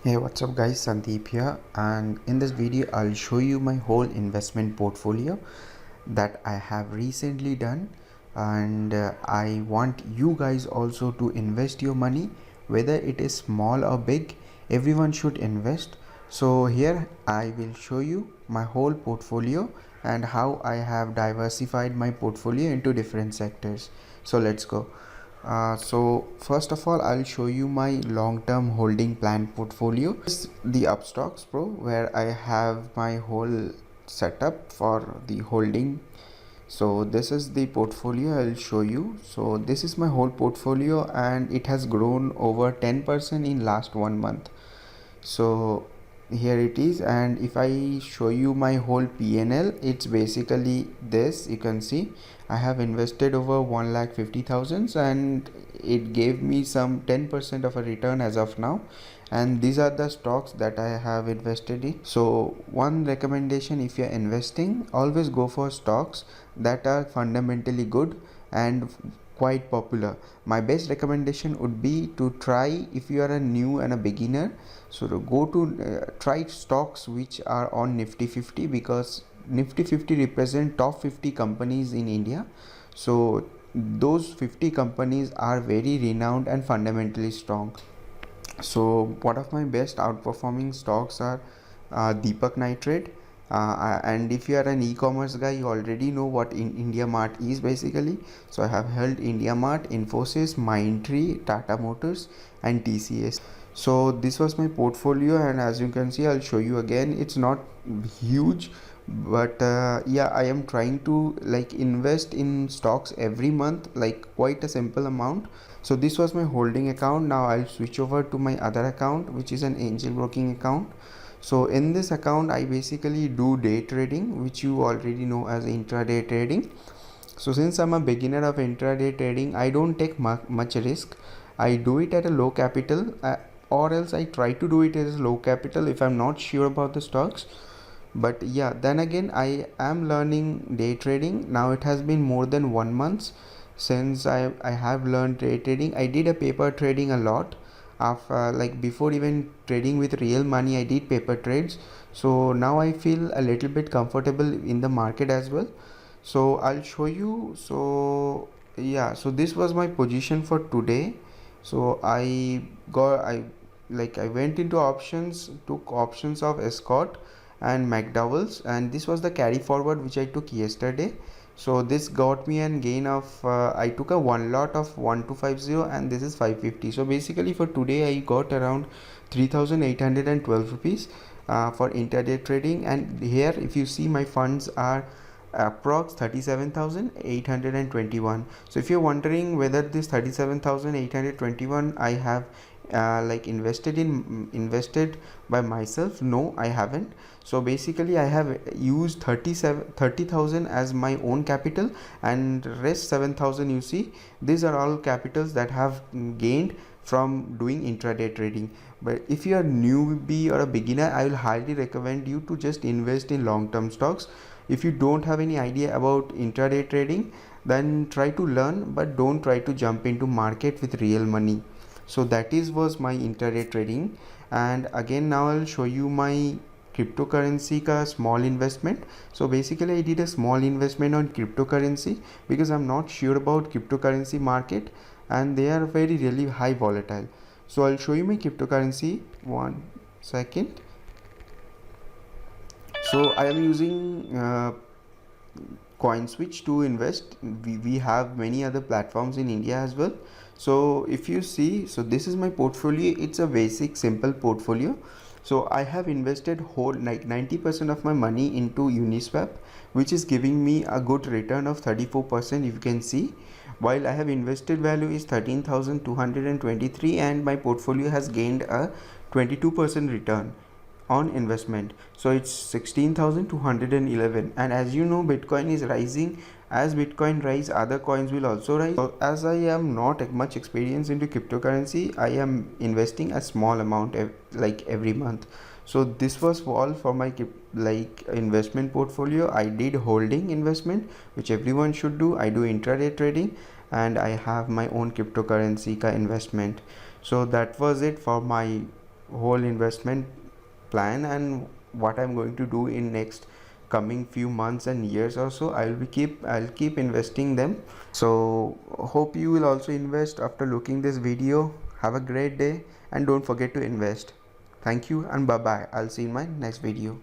Hey, what's up guys, Sandeep here, and in this video I'll show you my whole investment portfolio that I have recently done. And I want you guys also to invest your money, whether it is small or big. Everyone should invest. So here I will show you my whole portfolio and how I have diversified my portfolio into different sectors. So let's go. So first of all, I'll show you my long-term holding plan portfolio. This is the Upstocks Pro, where I have my whole setup for the holding. So this is the portfolio I'll show you. So this is my whole portfolio and it has grown over 10% in last 1 month. So here it is, and if I show you my whole PNL, it's basically this. You can see I have invested over 1,50,000 and it gave me some 10% of a return as of now. And these are the stocks that I have invested in. So one recommendation, if you're investing, always go for stocks that are fundamentally good and quite popular. My best recommendation would be to try, if you are a new and a beginner, so to go to try stocks which are on Nifty 50, because Nifty 50 represent top 50 companies in India. So those 50 companies are very renowned and fundamentally strong. So one of my best outperforming stocks are Deepak Nitrate. And if you are an e-commerce guy, you already know what India Mart is basically. So I have held India Mart, Infosys, Mindtree, Tata Motors and TCS. So this was my portfolio, and as you can see, I'll show you again. It's not huge, but yeah, I am trying to like invest in stocks every month, like quite a simple amount. So this was my holding account. Now I'll switch over to my other account, which is an angel broking account. So in this account I basically do day trading, which you already know as intraday trading. So since I'm a beginner of intraday trading, I don't take much risk. I do it at a low capital, or else I try to do it as low capital if I'm not sure about the stocks. But yeah, then again, I am learning day trading. Now it has been more than 1 month since I have learned day trading. I did a paper trading a lot. Like before even trading with real money, I did paper trades. So now I feel a little bit comfortable in the market as well. So I'll show you. So yeah, so this was my position for today. So I went into options, took options of Escort and McDowell's, and this was the carry forward which I took yesterday. So this got me a gain of I took a one lot of 1250 and this is 550. So basically for today I got around 3,812 rupees for intraday trading. And here if you see, my funds are approx 37,821. so if you're wondering whether this 37,821 I have invested by myself, no, I haven't. So basically I have used 30,000 as my own capital, and rest 7,000, you see, these are all capitals that have gained from doing intraday trading. But if you are newbie or a beginner, I will highly recommend you to just invest in long-term stocks. If you don't have any idea about intraday trading, then try to learn, but don't try to jump into market with real money. So that was my intraday trading. And again, now I'll show you my cryptocurrency ka small investment. So basically I did a small investment on cryptocurrency because I'm not sure about cryptocurrency market and they are very really high volatile. So I'll show you my cryptocurrency. 1 second. So I am using CoinSwitch to invest. We have many other platforms in India as well. So if you see, so this is my portfolio. It's a basic simple portfolio. So I have invested whole like 90% of my money into Uniswap, which is giving me a good return of 34%, if you can see, while I have invested value is 13,223 and my portfolio has gained a 22% return on investment. So it's 16,211. And as you know, Bitcoin is rising. As Bitcoin rise, other coins will also rise. So as I am not much experience into cryptocurrency, I am investing a small amount like every month. So this was all for my investment portfolio. I did holding investment, which everyone should do. I do intraday trading, and I have my own cryptocurrency ka investment. So that was it for my whole investment plan and what I'm going to do in next coming few months and years or so. I'll keep investing them. So hope you will also invest after looking this video. Have a great day and don't forget to invest. Thank you and bye bye. I'll see you in my next video.